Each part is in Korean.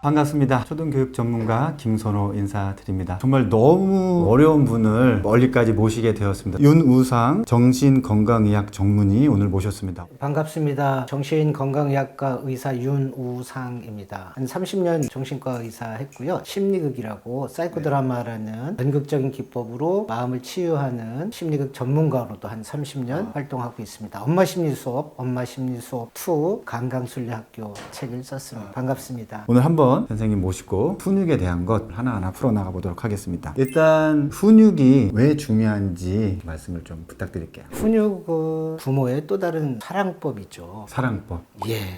반갑습니다. 초등교육 전문가 김선호 인사드립니다. 정말 너무 어려운 분을 멀리까지 모시게 되었습니다. 윤우상 정신건강의학 전문의 오늘 모셨습니다. 반갑습니다. 정신건강의학과 의사 윤우상입니다. 한 30년 정신과 의사 했고요. 심리극이라고 사이코드라마라는 연극적인 기법으로 마음을 치유하는 심리극 전문가로도 한 30년 활동하고 있습니다. 엄마 심리 수업 2 강강술래학교 책을 썼습니다. 반갑습니다. 오늘 한번 선생님 모시고 훈육에 대한 것 하나하나 풀어나가 보도록 하겠습니다. 일단 훈육이 왜 중요한지 말씀을 좀 부탁드릴게요. 훈육은 부모의 또 다른 사랑법이죠. 사랑법.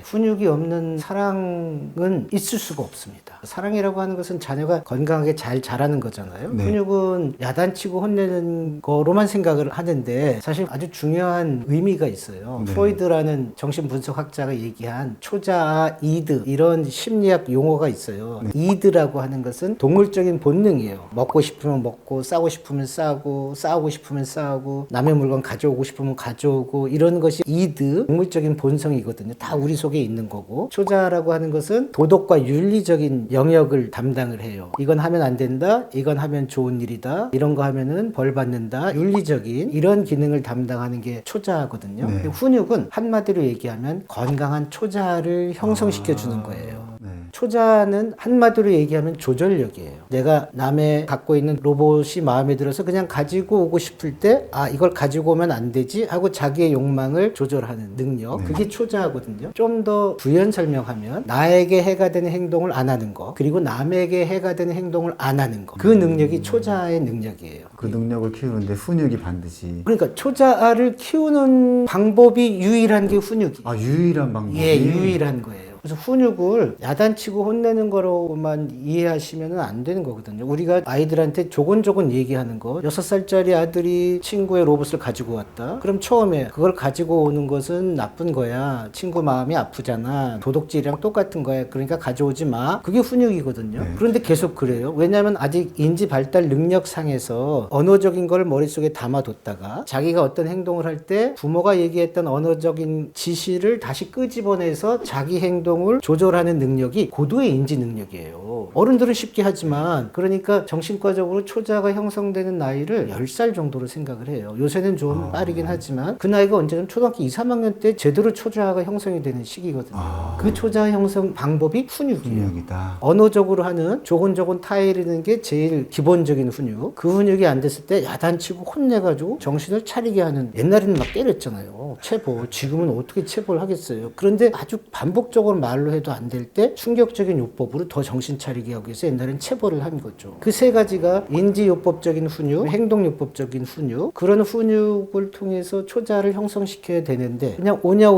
훈육이 없는 사랑은 있을 수가 없습니다. 사랑이라고 하는 것은 자녀가 건강하게 잘 자라는 거잖아요. 네. 훈육은 야단치고 혼내는 거로만 생각을 하는데 사실 아주 중요한 의미가 있어요. 네. 프로이드라는 정신분석학자가 얘기한 초자아, 이드 이런 심리학 용어가 있어요. 네. 이드라고 하는 것은 동물적인 본능이에요. 먹고 싶으면 먹고, 싸우고 싶으면 싸우고, 싸우고 싶으면 싸우고, 남의 물건 가져오고 싶으면 가져오고, 이런 것이 이드, 동물적인 본성이거든요. 다 우리 속에 있는 거고, 초자라고 하는 것은 도덕과 윤리적인 영역을 담당을 해요. 이건 하면 안 된다, 이건 하면 좋은 일이다, 이런 거 하면은 벌 받는다, 윤리적인 이런 기능을 담당하는 게 초자거든요. 네. 훈육은 한마디로 얘기하면 건강한 초자를 형성시켜 주는 거예요. 네. 초자는 한마디로 얘기하면 조절력이에요. 내가 남의 갖고 있는 로봇이 마음에 들어서 그냥 가지고 오고 싶을 때, 아, 이걸 가지고 오면 안 되지 하고 자기의 욕망을 조절하는 능력. 네. 그게 초자거든요. 좀 더 부연 설명하면 나에게 해가 되는 행동을 안 하는 거, 그리고 남에게 해가 되는 행동을 안 하는 거. 그 능력이 초자의 능력이에요. 그 능력을 키우는데 훈육이 반드시. 그러니까 초자아를 키우는 방법이 유일한 게 훈육이에요. 아, 유일한 방법이. 예, 유일한 거예요. 그래서 훈육을 야단치고 혼내는 거로만 이해하시면 안 되는 거거든요. 우리가 아이들한테 조곤조곤 얘기하는 거, 6살짜리 아들이 친구의 로봇을 가지고 왔다. 그럼 처음에 그걸 가지고 오는 것은 나쁜 거야. 친구 마음이 아프잖아. 도덕질이랑 똑같은 거야. 그러니까 가져오지 마. 그게 훈육이거든요. 네. 그런데 계속 그래요. 왜냐하면 아직 인지 발달 능력상에서 언어적인 걸 머릿속에 담아뒀다가 자기가 어떤 행동을 할 때 부모가 얘기했던 언어적인 지시를 다시 끄집어내서 자기 행동을 조절하는 능력이 고도의 인지 능력이에요. 어른들은 쉽게 하지만, 그러니까 정신과적으로 초자가 형성되는 나이를 10살 정도로 생각을 해요. 요새는 좀 빠르긴 하지만 그 나이가 언제는 초등학교 2, 3학년 때 제대로 초자가 형성이 되는 시기거든요. 그 초자 형성 방법이 훈육이에요. 훈육이다. 언어적으로 하는 조곤조곤 타이르는 게 제일 기본적인 훈육. 그 훈육이 안 됐을 때 야단치고 혼내가지고 정신을 차리게 하는, 옛날에는 막 때렸잖아요. 체벌. 지금은 어떻게 체벌을 하겠어요. 그런데 아주 반복적으로 말로 해도 안 될 때 충격적인 요법으로 더 정신 차리게 하기 위해서 옛날엔 체벌을 한 거죠. 그 세 가지가 인지요법적인 훈육, 행동요법적인 훈육, 그런 훈육을 통해서 초자를 형성시켜야 되는데 그냥 오냐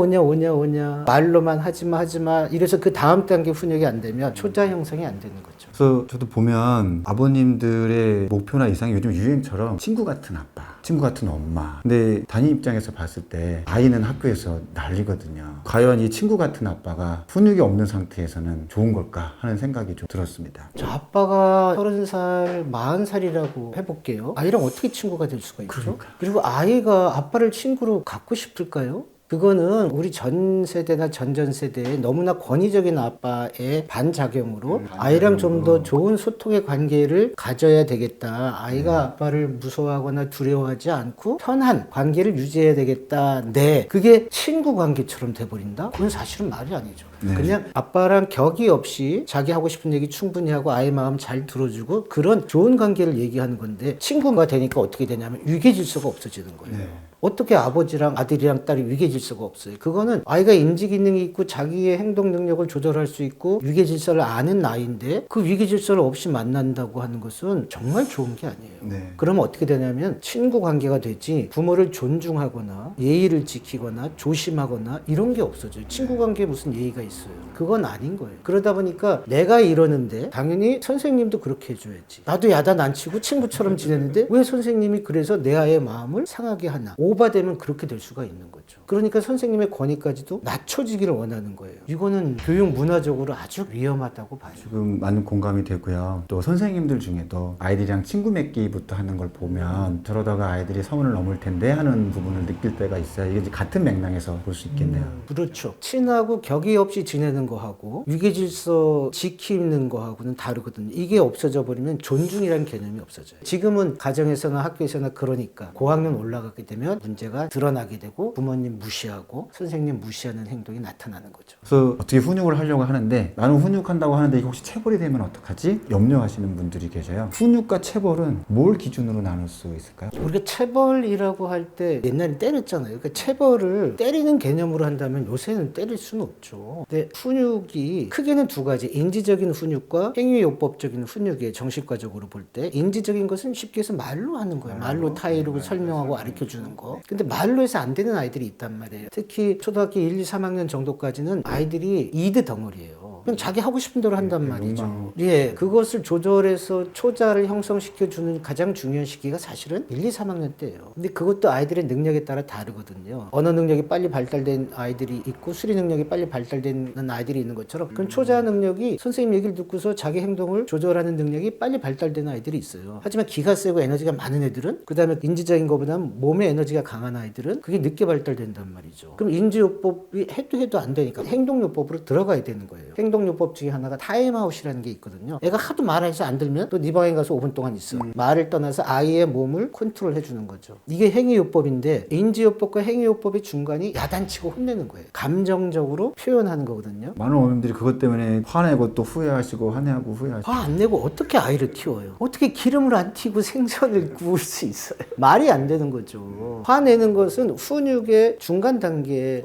말로만 하지마 이래서 그 다음 단계 훈육이 안 되면 초자 형성이 안 되는 거죠. 그래서 저도 보면 아버님들의 목표나 이상이 요즘 유행처럼 친구 같은 아빠, 친구 같은 엄마. 근데 담임 입장에서 봤을 때 아이는 학교에서 난리거든요. 과연 이 친구 같은 아빠가 훈육이 없는 상태에서는 좋은 걸까 하는 생각이 좀 들었습니다. 저 아빠가 30살, 40살이라고 해볼게요. 아이랑 어떻게 친구가 될 수가 있죠? 그러니까요. 그리고 아이가 아빠를 친구로 갖고 싶을까요? 그거는 우리 전 세대나 전전 세대의 너무나 권위적인 아빠의 반작용으로 아이랑 좀 더 좋은 소통의 관계를 가져야 되겠다. 아이가 아빠를 무서워하거나 두려워하지 않고 편한 관계를 유지해야 되겠다. 네. 그게 친구 관계처럼 돼버린다? 그건 사실은 말이 아니죠. 네. 그냥 아빠랑 격이 없이 자기 하고 싶은 얘기 충분히 하고 아이 마음 잘 들어주고 그런 좋은 관계를 얘기하는 건데, 친구가 되니까 어떻게 되냐면 위계질서가 없어지는 거예요. 네. 어떻게 아버지랑 아들이랑 딸이 위계질서가 없어요. 그거는 아이가 인지기능이 있고 자기의 행동 능력을 조절할 수 있고 위계질서를 아는 나이인데 그 위계질서를 없이 만난다고 하는 것은 정말 좋은 게 아니에요. 네. 그러면 어떻게 되냐면 친구 관계가 되지, 부모를 존중하거나 예의를 지키거나 조심하거나 이런 게 없어져요. 친구 관계에 무슨 예의가 있어요. 그건 아닌 거예요. 그러다 보니까 내가 이러는데 당연히 선생님도 그렇게 해줘야지. 나도 야단 안 치고 친구처럼 지내는데 왜 선생님이 그래서 내 아이의 마음을 상하게 하나. 오바되면 그렇게 될 수가 있는 거죠. 그러니까 선생님의 권위까지도 낮춰지기를 원하는 거예요. 이거는 교육 문화적으로 아주 위험하다고 봐요. 지금 많은 공감이 되고요. 또 선생님들 중에도 아이들이랑 친구 맺기부터 하는 걸 보면 저러다가 아이들이 선을 넘을 텐데 하는 부분을 느낄 때가 있어요. 이게 이제 같은 맥락에서 볼 수 있겠네요. 그렇죠. 친하고 격의 없이 지내는 거하고 위계질서 지키는 거하고는 다르거든요. 이게 없어져 버리면 존중이라는 개념이 없어져요. 지금은 가정에서나 학교에서나 그러니까 고학년 올라가게 되면 문제가 드러나게 되고 부모님 무시하고 선생님 무시하는 행동이 나타나는 거죠. 그래서 어떻게 훈육을 하려고 하는데 나는 훈육한다고 하는데 이게 혹시 체벌이 되면 어떡하지? 염려하시는 분들이 계셔요. 훈육과 체벌은 뭘 기준으로 나눌 수 있을까요? 우리가 체벌이라고 할 때 옛날에 때렸잖아요. 그러니까 체벌을 때리는 개념으로 한다면 요새는 때릴 수는 없죠. 근데 훈육이 크게는 두 가지, 인지적인 훈육과 행위요법적인 훈육이에요. 정신과적으로 볼 때 인지적인 것은 쉽게 해서 말로 하는 거예요. 말로 타이르고 설명하고 가르쳐주는 거. 근데 말로 해서 안 되는 아이들이 있단 말이에요. 특히 초등학교 1, 2, 3학년 정도까지는 아이들이 이드 덩어리예요. 그냥 자기 하고 싶은 대로 한단 말이죠. 예, 그것을 조절해서 초자를 형성시켜주는 가장 중요한 시기가 사실은 1, 2, 3학년 때예요. 근데 그것도 아이들의 능력에 따라 다르거든요. 언어 능력이 빨리 발달된 아이들이 있고 수리 능력이 빨리 발달되는 아이들이 있는 것처럼 그럼 초자 능력이 선생님 얘기를 듣고서 자기 행동을 조절하는 능력이 빨리 발달되는 아이들이 있어요. 하지만 기가 세고 에너지가 많은 애들은 그 다음에 인지적인 것보다는 몸의 에너지가 강한 아이들은 그게 늦게 발달된단 말이죠. 그럼 인지요법이 해도 안 되니까 행동요법으로 들어가야 되는 거예요. 행동요법 중에 하나가 타임아웃이라는 게 있거든요. 애가 하도 말해서 안 들면 또 네 방에 가서 5분 동안 있어. 말을 떠나서 아이의 몸을 컨트롤 해주는 거죠. 이게 행위요법인데 인지요법과 행위요법의 중간이 야단치고 혼내는 거예요. 감정적으로 표현하는 거거든요. 많은 어머님들이 그것 때문에 화내고 또 후회하시고 화내고 후회하시고 화 안 내고 어떻게 아이를 키워요? 어떻게 기름을 안 튀고 생선을 구울 수 있어요? 말이 안 되는 거죠. 화내는 것은 훈육의 중간 단계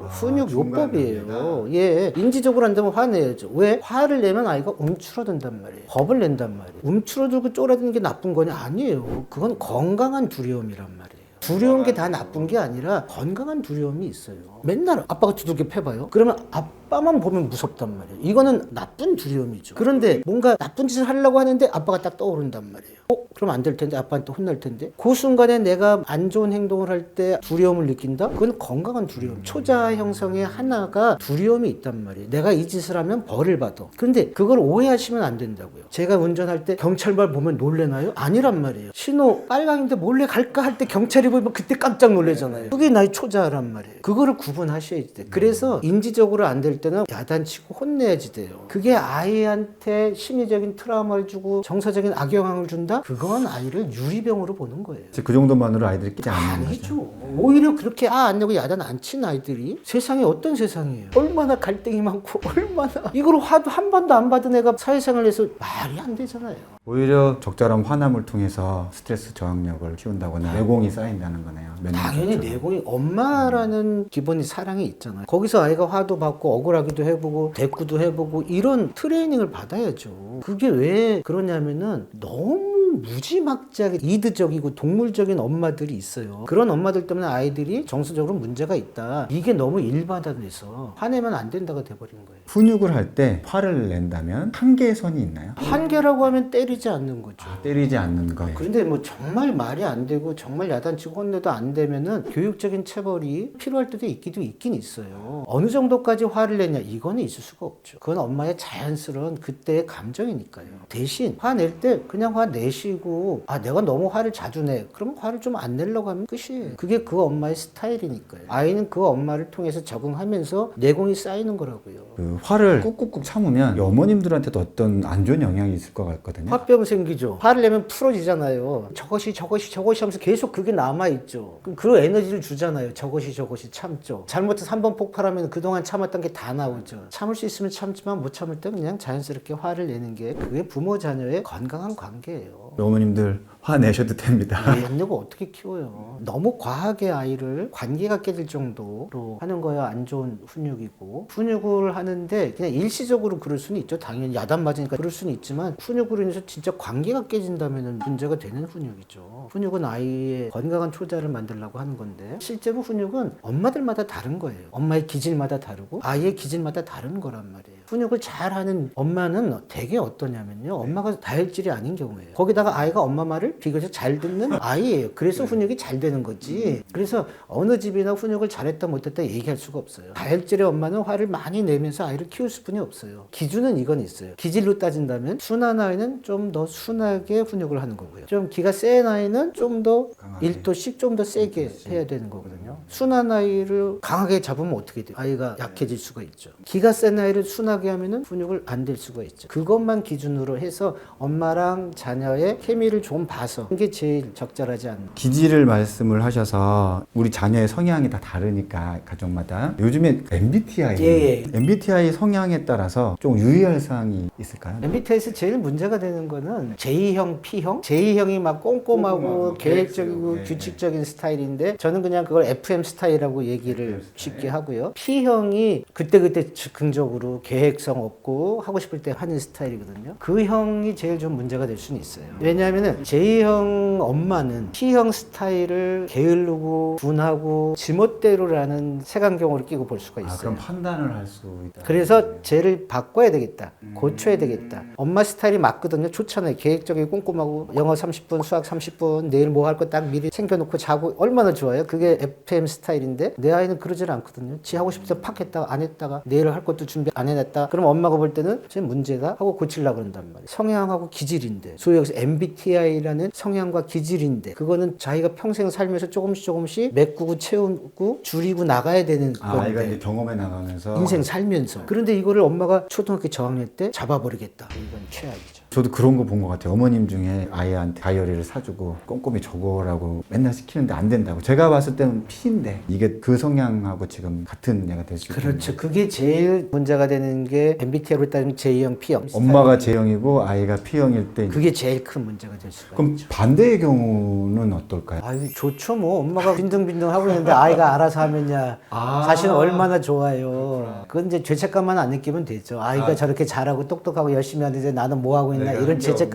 훈육요법이에요. 예, 인지적으로 한다면 화내야죠. 왜? 화를 내면 아이가 움츠러든단 말이에요. 겁을 낸단 말이에요. 움츠러들고 쫄아드는 게 나쁜 거냐? 아니에요. 그건 건강한 두려움이란 말이에요. 두려운 게 다 나쁜 게 아니라 건강한 두려움이 있어요. 맨날 아빠가 두들겨 패봐요. 그러면 아빠만 보면 무섭단 말이에요. 이거는 나쁜 두려움이죠. 그런데 뭔가 나쁜 짓을 하려고 하는데 아빠가 딱 떠오른단 말이에요. 그럼 안 될 텐데 아빠한테 혼날 텐데 그 순간에 내가 안 좋은 행동을 할 때 두려움을 느낀다? 그건 건강한 두려움. 초자 형성의 하나가 두려움이 있단 말이에요. 내가 이 짓을 하면 벌을 받아. 그런데 그걸 오해하시면 안 된다고요. 제가 운전할 때 경찰말 보면 놀래나요? 아니란 말이에요. 신호 빨강인데 몰래 갈까 할 때 경찰이 보면 그때 깜짝 놀래잖아요. 그게 나의 초자란 말이에요. 그거를 구분하셔야지 돼요. 그래서 인지적으로 안 될 때는 야단치고 혼내야지 돼요. 그게 아이한테 심리적인 트라우마를 주고 정서적인 악영향을 준다? 그건 아이를 유리병으로 보는 거예요. 그 정도만으로 아이들이 끼지 않는 거죠. 아니죠. 오히려 그렇게 안 내고 야단 안 친 아이들이 세상에 어떤 세상이에요. 얼마나 갈등이 많고 얼마나 이걸 화도 한 번도 안 받은 애가 사회생활에서 말이 안 되잖아요. 오히려 적절한 화남을 통해서 스트레스 저항력을 키운다거나 내공이 쌓인다는 거네요. 당연히 내공이 엄마라는 기본이 사랑이 있잖아요. 거기서 아이가 화도 받고 억울하기도 해보고 대꾸도 해보고 이런 트레이닝을 받아야죠. 그게 왜 그러냐면은 너무 무지막지하게 이드적이고 동물적인 엄마들이 있어요. 그런 엄마들 때문에 아이들이 정서적으로 문제가 있다. 이게 너무 일반화돼서 화내면 안 된다가 돼버리는 거예요. 훈육을 할 때 화를 낸다면 한계의 선이 있나요? 한계라고 하면 때리지 않는 거죠. 때리지 않는 거예요. 그런데 뭐 정말 말이 안 되고 정말 야단치고 혼내도 안 되면은 교육적인 체벌이 필요할 때도 있긴 있어요. 어느 정도까지 화를 내냐 이거는 있을 수가 없죠. 그건 엄마의 자연스러운 그때의 감정이니까요. 대신 화낼 때 그냥 화 내시고 내가 너무 화를 자주 내 그러면 화를 좀 안 내려고 하면 끝이에요. 그게 그 엄마의 스타일이니까요. 아이는 그 엄마를 통해서 적응하면서 내공이 쌓이는 거라고요. 그 화를 꾹꾹꾹 참으면 어머님들한테도 어떤 안 좋은 영향이 있을 것 같거든요. 화병 생기죠. 화를 내면 풀어지잖아요. 저것이 하면서 계속 그게 남아있죠. 그럼 그 에너지를 주잖아요. 저것이 참죠. 잘못해서 한 번 폭발하면 그동안 참았던 게 다 나오죠. 참을 수 있으면 참지만 못 참을 때 그냥 자연스럽게 화를 내는 게 그게 부모 자녀의 건강한 관계예요. 어머님들 화내셔도 됩니다. 안 내고 어떻게 키워요? 너무 과하게 아이를 관계가 깨질 정도로 하는 거야 안 좋은 훈육이고, 훈육을 하는데 그냥 일시적으로 그럴 수는 있죠. 당연히 야단 맞으니까 그럴 수는 있지만 훈육으로 인해서 진짜 관계가 깨진다면 문제가 되는 훈육이죠. 훈육은 아이의 건강한 초자를 만들려고 하는 건데 실제로 훈육은 엄마들마다 다른 거예요. 엄마의 기질마다 다르고 아이의 기질마다 다른 거란 말이에요. 훈육을 잘하는 엄마는 되게 어떠냐면요, 엄마가 다혈질이 아닌 경우예요. 거기다 그러다가 아이가 엄마 말을 비교적 잘 듣는 아이예요. 그래서 훈육이 잘 되는 거지. 그래서 어느 집이나 훈육을 잘했다 못했다 얘기할 수가 없어요. 다혈질의 엄마는 화를 많이 내면서 아이를 키울 수뿐이 없어요. 기준은 이건 있어요. 기질로 따진다면 순한 아이는 좀 더 순하게 훈육을 하는 거고요. 좀 기가 센 아이는 좀 더 1도씩 좀 더 세게 해야 되는 거거든요. 순한 아이를 강하게 잡으면 어떻게 돼요? 아이가 약해질 수가 있죠. 기가 센 아이를 순하게 하면은 훈육을 안 될 수가 있죠. 그것만 기준으로 해서 엄마랑 자녀의 케미를 좀 봐서 이게 제일 적절하지 않나. 기질을 말씀을 하셔서 우리 자녀의 성향이 다 다르니까 가정마다 요즘에 MBTI 예. MBTI 성향에 따라서 좀 유의할 사항이 있을까요? MBTI에서 제일 문제가 되는 거는 J형, P형. J형이 막 꼼꼼하고 계획적이고 규칙적인 스타일인데 저는 그냥 그걸 FM 스타일이라고 얘기를 쉽게 하고요. P형이 그때그때 즉흥적으로 계획성 없고 하고 싶을 때 하는 스타일이거든요. 그 형이 제일 좀 문제가 될 수는 있어요. 왜냐하면은 J형 엄마는 P형 스타일을 게으르고 둔하고 지멋대로라는 색안경으로 끼고 볼 수가 있어요. 그럼 판단을 할 수 있다. 그래서 쟤를 바꿔야 되겠다. 고쳐야 되겠다. 엄마 스타일이 맞거든요. 좋잖아요. 계획적이고 꼼꼼하고 영어 30분, 수학 30분, 내일 뭐 할 거 딱 미리 챙겨놓고 자고 얼마나 좋아요. 그게 FM 스타일인데 내 아이는 그러질 않거든요. 지 하고 싶을 때 팍 했다가 안 했다가 내일 할 것도 준비 안 해놨다. 그럼 엄마가 볼 때는 쟤 문제다 하고 고치려고 그런단 말이에요. 성향하고 기질인데 소위 여기서 MBTI라는 성향과 기질인데 그거는 자기가 평생 살면서 조금씩 메꾸고 채우고 줄이고 나가야 되는 건데 아이가 이제 경험해 나가면서 인생 살면서. 그런데 이거를 엄마가 초등학교 저학년 때 잡아버리겠다. 이건 최악이죠. 저도 그런 거 본 것 같아요. 어머님 중에 아이한테 다이어리를 사주고 꼼꼼히 적어라고 맨날 시키는데 안 된다고. 제가 봤을 때는 P인데 이게 그 성향하고 지금 같은 애가 될 수 있어요. 그렇죠. 그게 제일 문제가 되는 게 MBTI로 따지면 J형, P형. 엄마가 J형이고 아이가 P형일 때 그게 제일 큰 문제가 될 수가 그럼 있죠. 반대의 경우는 어떨까요? 아유 좋죠 뭐 엄마가 빈둥빈둥 하고 있는데 아이가 알아서 하면야 사실은 얼마나 좋아요. 그건 이제 죄책감만 안 느끼면 되죠. 아이가 저렇게 잘하고 똑똑하고 열심히 하는데 나는 뭐 하고 있나 이런 죄책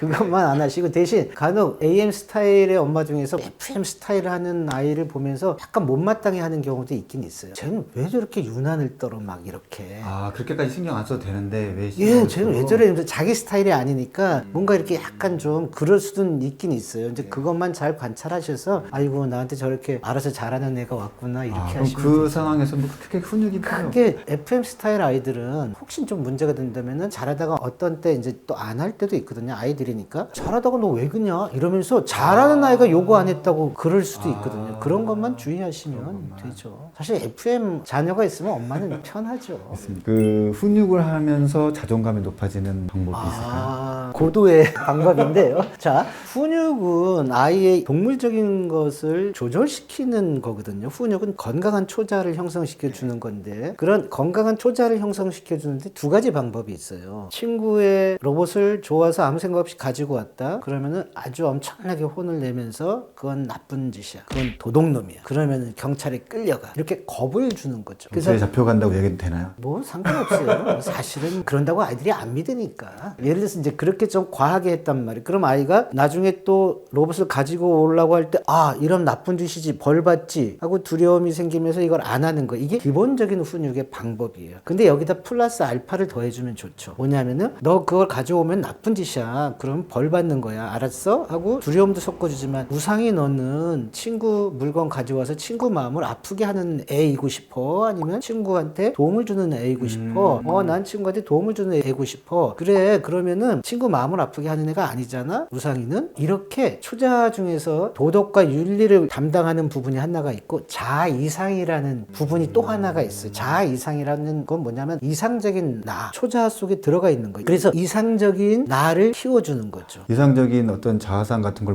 그것만 안 하시고 대신 간혹 AM 스타일의 엄마 중에서 FM 스타일 하는 아이를 보면서 약간 못마땅해 하는 경우도 있긴 있어요. 쟤는 왜 저렇게 유난을 떨어 막 이렇게. 그렇게까지 신경 안 써도 되는데 왜 예, 쟤는 왜 저래? 자기 스타일이 아니니까 뭔가 이렇게 약간 좀 그럴 수도 있긴 있어요. 이제 그것만 잘 관찰하셔서 아이고 나한테 저렇게 알아서 잘하는 애가 왔구나 이렇게 그럼 하시면 그 상황에서 뭐 크게 훈육이 필요 없 크게 FM 스타일 아이들은 혹시 좀 문제가 된다면은 잘하다가 어떤 때 이제 또 안 할 때도 있거든요. 아이들이니까 잘하다가 너 왜 그냐 이러면서 잘하는 아이가 요구 안 했다고 그럴 수도 있거든요. 그런 것만 주의하시면 되죠. 사실 FM 자녀가 있으면 엄마는 편하죠. 그 훈육을 하면서 자존감이 높아지는 방법이 있을까요? 고도의 방법인데요. 자, 훈육은 아이의 동물적인 것을 조절시키는 거거든요. 훈육은 건강한 초자를 형성시켜 주는 건데 그런 건강한 초자를 형성시켜 주는데 두 가지 방법이 있어요. 친구의 로봇을 좋아서 아무 생각 없이 가지고 왔다. 그러면은 아주 엄청나게 혼을 내면서 그건 나쁜 짓이야. 그건 도둑놈이야. 그러면은 경찰에 끌려가. 이렇게 겁을 주는 거죠. 경찰에 잡혀간다고 얘기해도 되나요? 뭐 상관없어요. 사실은 그런다고 아이들이 안 믿으니까. 예를 들어서 이제 그렇게 좀 과하게 했단 말이에요. 그럼 아이가 나중에 또 로봇을 가지고 오려고 할 때 이런 나쁜 짓이지 벌 받지 하고 두려움이 생기면서 이걸 안 하는 거. 이게 기본적인 훈육의 방법이에요. 근데 여기다 플러스 알파를 더해주면 좋죠. 뭐냐면은 너 그걸 가져오면 나쁜 짓이야. 그럼 벌 받는 거야. 알았어? 하고 두려움도 섞어주지만 우상이 너는 친구 물건 가져와서 친구 마음을 아프게 하는 애이고 싶어? 아니면 친구한테 도움을 주는 애이고 싶어? 난 친구한테 도움을 주는 애이고 싶어. 그래, 그러면은 친구 마음을 아프게 하는 애가 아니잖아? 우상이는? 이렇게 초자 중에서 도덕과 윤리를 담당하는 부분이 하나가 있고 자아 이상이라는 부분이 또 하나가 있어요. 자아 이상이라는 건 뭐냐면 이상적인 나, 초자 속에 들어가 있는 거예요. 그래서 이상적인 나를 키워주는 거죠. 이상적인 어떤 자아상 같은 걸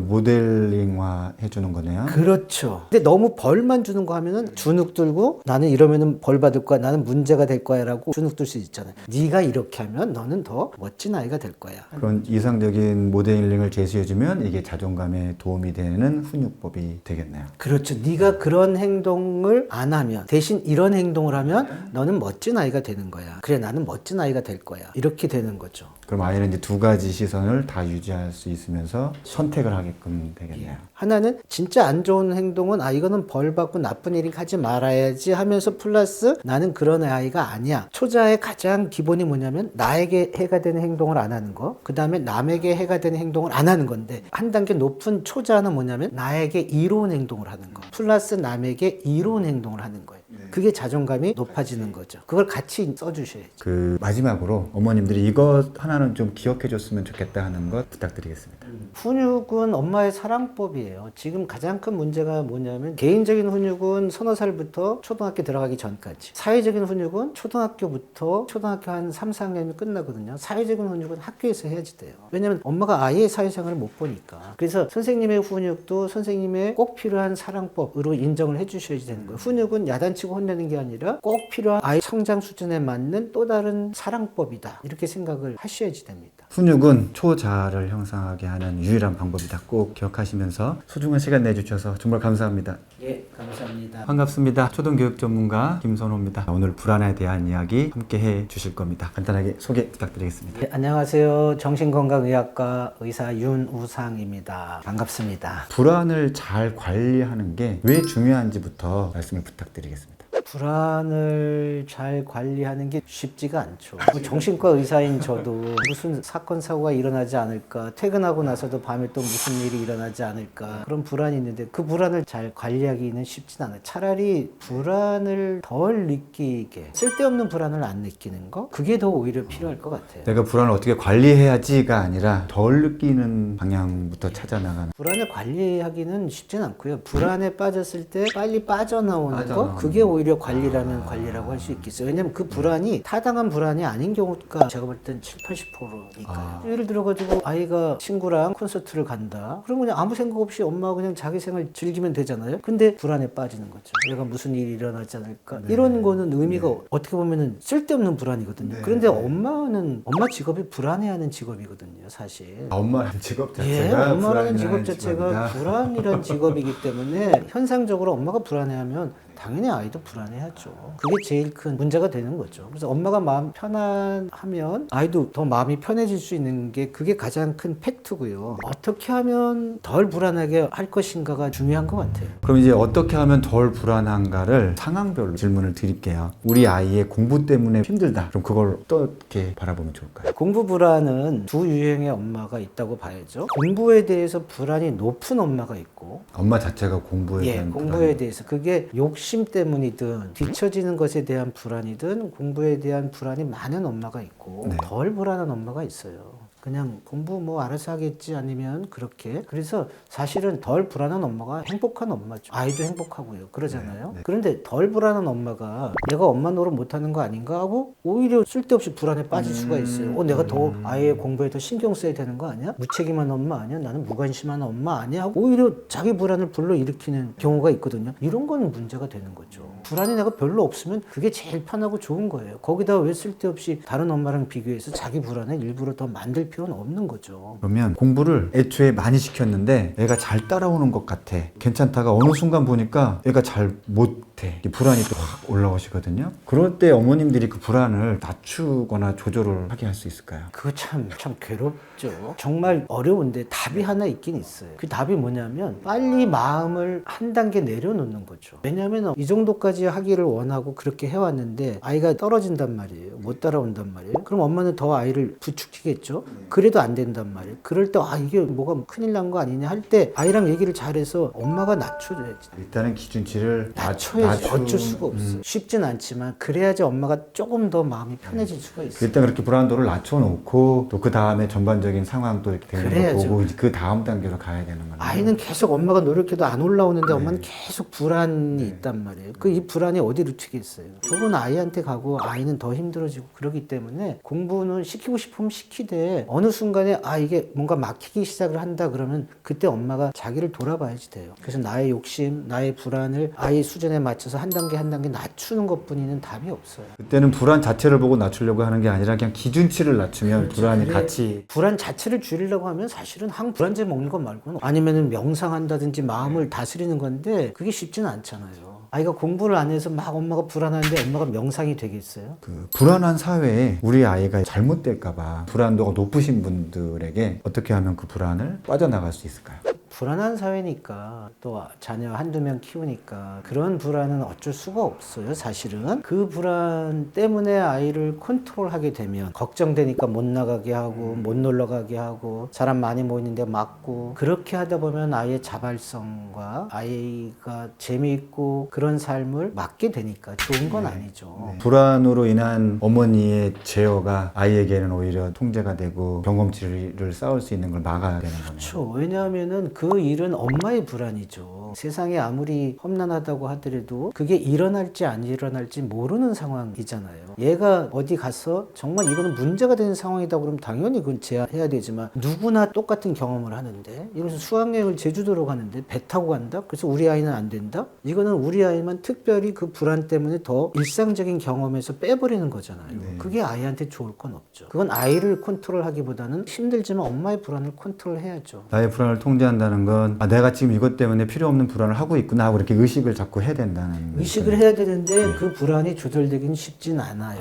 모델링화 해주는 거네요. 그렇죠. 근데 너무 벌만 주는 거 하면은 주눅 들고 나는 이러면은 벌 받을 거야. 나는 문제가 될 거야라고 주눅 들 수 있잖아요. 네가 이렇게 하면 너는 더 멋진 아이가 될 거야. 그런 이상적인 모델링을 제시해주면 이게 자존감에 도움이 되는 훈육법이 되겠네요. 그렇죠. 네가 그런 행동을 안 하면 대신 이런 행동을 하면 너는 멋진 아이가 되는 거야. 그래 나는 멋진 아이가 될 거야. 이렇게 되는 거죠. 그럼 아이는 이제 두 가지 시선을 다 유지할 수 있으면서 선택을 하게끔 되겠네요. 하나는 진짜 안 좋은 행동은 이거는 벌 받고 나쁜 일이 하지 말아야지 하면서 플러스 나는 그런 아이가 아니야. 초자의 가장 기본이 뭐냐면 나에게 해가 되는 행동을 안 하는 거. 그 다음에 남에게 해가 되는 행동을 안 하는 건데, 한 단계 높은 초자는 뭐냐면 나에게 이로운 행동을 하는 거 플러스 남에게 이로운 행동을 하는 거예요. 그게 자존감이 높아지는 거죠. 그걸 같이 써주셔야죠. 그 마지막으로 어머님들이 이것 하나는 좀 기억해 줬으면 좋겠다 하는 것 부탁드리겠습니다. 훈육은 엄마의 사랑법이에요. 지금 가장 큰 문제가 뭐냐면 개인적인 훈육은 서너 살부터 초등학교 들어가기 전까지, 사회적인 훈육은 초등학교부터 초등학교 한 3, 4학년이 끝나거든요. 사회적인 훈육은 학교에서 해야지 돼요. 왜냐면 엄마가 아이의 사회생활을 못 보니까. 그래서 선생님의 훈육도 선생님의 꼭 필요한 사랑법으로 인정을 해주셔야 되는 거예요. 훈육은 야단치고 혼내는 게 아니라 꼭 필요한 아이 성장 수준에 맞는 또 다른 사랑법이다, 이렇게 생각을 하셔야지 됩니다. 훈육은 초자아를 형성하게 하는 유일한 방법이다. 꼭 기억하시면서 소중한 시간 내주셔서 정말 감사합니다. 예, 감사합니다. 반갑습니다. 초등교육 전문가 김선호입니다. 오늘 불안에 대한 이야기 함께 해 주실 겁니다. 간단하게 소개 부탁드리겠습니다. 네, 안녕하세요. 정신건강의학과 의사 윤우상입니다. 반갑습니다. 불안을 잘 관리하는 게 왜 중요한지부터 말씀을 부탁드리겠습니다. 불안을 잘 관리하는 게 쉽지가 않죠. 정신과 의사인 저도 무슨 사건 사고가 일어나지 않을까, 퇴근하고 나서도 밤에 또 무슨 일이 일어나지 않을까, 그런 불안이 있는데 그 불안을 잘 관리하기는 쉽진 않아요. 차라리 불안을 덜 느끼게, 쓸데없는 불안을 안 느끼는 거, 그게 더 오히려 필요할 것 같아요. 내가 불안을 어떻게 관리해야지가 아니라 덜 느끼는 방향부터 찾아 나가는. 불안을 관리하기는 쉽진 않고요. 불안에 빠졌을 때 빨리 빠져나오는 거, 그게 오히려 관리라면 관리라고 할 수 있겠어요. 왜냐면 그 불안이 타당한 불안이 아닌 경우가 제가 볼 땐 7, 80%니까요. 예를 들어가지고 아이가 친구랑 콘서트를 간다. 그럼 그냥 아무 생각 없이 엄마가 그냥 자기 생활 즐기면 되잖아요. 근데 불안에 빠지는 거죠. 내가 무슨 일이 일어나지 않을까. 이런 거는 의미가 어떻게 보면은 쓸데없는 불안이거든요. 그런데 엄마는, 엄마 직업이 불안해하는 직업이거든요, 사실. 엄마라는 직업 예, 자체가 엄마라는 불안이라는 직업 자체가 직업이다. 불안이란 직업이기 때문에 현상적으로 엄마가 불안해하면 당연히 아이도 불안해하죠. 그게 제일 큰 문제가 되는 거죠. 그래서 엄마가 마음 편안하면 아이도 더 마음이 편해질 수 있는 게, 그게 가장 큰 팩트고요. 어떻게 하면 덜 불안하게 할 것인가가 중요한 것 같아요. 그럼 이제 어떻게 하면 덜 불안한가를 상황별로 질문을 드릴게요. 우리 아이의 공부 때문에 힘들다. 그럼 그걸 어떻게 바라보면 좋을까요? 공부 불안은 두 유형의 엄마가 있다고 봐야죠. 공부에 대해서 불안이 높은 엄마가 있고, 엄마 자체가 공부에 예, 대한 공부에 불안이. 대해서 그게 욕심 때문이든 뒤처지는 것에 대한 불안이든 공부에 대한 불안이 많은 엄마가 있고, 네. 덜 불안한 엄마가 있어요. 그냥 공부 뭐 알아서 하겠지, 아니면 그렇게. 그래서 사실은 덜 불안한 엄마가 행복한 엄마죠. 아이도 행복하고요. 그러잖아요. 네. 그런데 덜 불안한 엄마가 내가 엄마 노릇 못하는 거 아닌가 하고 오히려 쓸데없이 불안에 빠질 수가 있어요. 내가 더 아이의 공부에 더 신경 써야 되는 거 아니야? 무책임한 엄마 아니야? 나는 무관심한 엄마 아니야? 하고 오히려 자기 불안을 불러일으키는 경우가 있거든요. 이런 건 문제가 되는 거죠. 불안이 내가 별로 없으면 그게 제일 편하고 좋은 거예요. 거기다 왜 쓸데없이 다른 엄마랑 비교해서 자기 불안을 일부러 더 만들 필요는 없는 거죠. 그러면 공부를 애초에 많이 시켰는데 애가 잘 따라오는 것 같아. 괜찮다가 어느 순간 보니까 애가 잘 못해. 이 불안이 또 확 올라오시거든요. 그럴 때 어머님들이 그 불안을 낮추거나 조절을 하게 할 수 있을까요? 그거 참 괴롭죠. 정말 어려운데 답이 하나 있긴 있어요. 그 답이 뭐냐면 빨리 마음을 한 단계 내려놓는 거죠. 왜냐하면 이 정도까지 하기를 원하고 그렇게 해왔는데 아이가 떨어진단 말이에요. 못 따라온단 말이에요. 그럼 엄마는 더 아이를 부축시겠죠. 그래도 안 된단 말이에요. 그럴 때 이게 뭐가 큰일 난 거 아니냐 할 때 아이랑 얘기를 잘해서 엄마가 낮춰줘야지. 일단은 기준치를 낮춰야지. 어쩔 수가 없어요. 쉽진 않지만 그래야지 엄마가 조금 더 마음이 편해질 수가 있어요. 일단 그렇게 불안도를 낮춰놓고 또 그 다음에 전반적인 상황도 이렇게 되는 거 그래야죠. 보고 이제 그 다음 단계로 가야 되는 거예요. 아이는 계속 엄마가 노력해도 안 올라오는데 엄마는 계속 불안이 있단 말이에요. 그 이 불안이 어디로 튀겠어요. 좋은 아이한테 가고 아이는 더 힘들어지고 그러기 때문에 공부는 시키고 싶으면 시키되 어느 순간에 이게 뭔가 막히기 시작을 한다 그러면 그때 엄마가 자기를 돌아봐야지 돼요. 그래서 나의 욕심, 나의 불안을 아이 수준에 맞춰서 한 단계 한 단계 낮추는 것뿐이는 답이 없어요. 그때는 불안 자체를 보고 낮추려고 하는 게 아니라 그냥 기준치를 낮추면 불안이 같이. 불안 자체를 줄이려고 하면 사실은 항불안제 먹는 것 말고는, 아니면은 명상한다든지 마음을 다스리는 건데 그게 쉽지는 않잖아요. 아이가 공부를 안 해서 막 엄마가 불안한데 엄마가 명상이 되겠어요? 그 불안한 사회에 우리 아이가 잘못될까봐 불안도가 높으신 분들에게 어떻게 하면 그 불안을 빠져나갈 수 있을까요? 불안한 사회니까 또 자녀 한두 명 키우니까 그런 불안은 어쩔 수가 없어요. 사실은 그 불안 때문에 아이를 컨트롤하게 되면 걱정되니까 못 나가게 하고 못 놀러 가게 하고 사람 많이 모이는데 막고 그렇게 하다 보면 아이의 자발성과 아이가 재미있고 그런 삶을 막게 되니까 좋은 건 아니죠. 불안으로 인한 어머니의 제어가 아이에게는 오히려 통제가 되고 경험치를 쌓을 수 있는 걸 막아야 되는 거네요. 그렇죠. 왜냐하면은 그 일은 엄마의 불안이죠. 세상에 아무리 험난하다고 하더라도 그게 일어날지 안 일어날지 모르는 상황이잖아요. 얘가 어디 가서 정말 이거는 문제가 되는 상황이다 그러면 당연히 그건 제한해야 되지만 누구나 똑같은 경험을 하는데 이것은 수학여행을 제주도로 가는데 배 타고 간다? 그래서 우리 아이는 안 된다? 이거는 우리 아이만 특별히 그 불안 때문에 더 일상적인 경험에서 빼버리는 거잖아요. 그게 아이한테 좋을 건 없죠. 그건 아이를 컨트롤하기보다는 힘들지만 엄마의 불안을 컨트롤해야죠. 나의 불안을 통제한다는 건 내가 지금 이것 때문에 필요 없는 불안을 하고 있구나 하고 이렇게 의식을 자꾸 해야 된다는 의식을 해야 되는데 그 불안이 조절되기는 쉽진 않아요.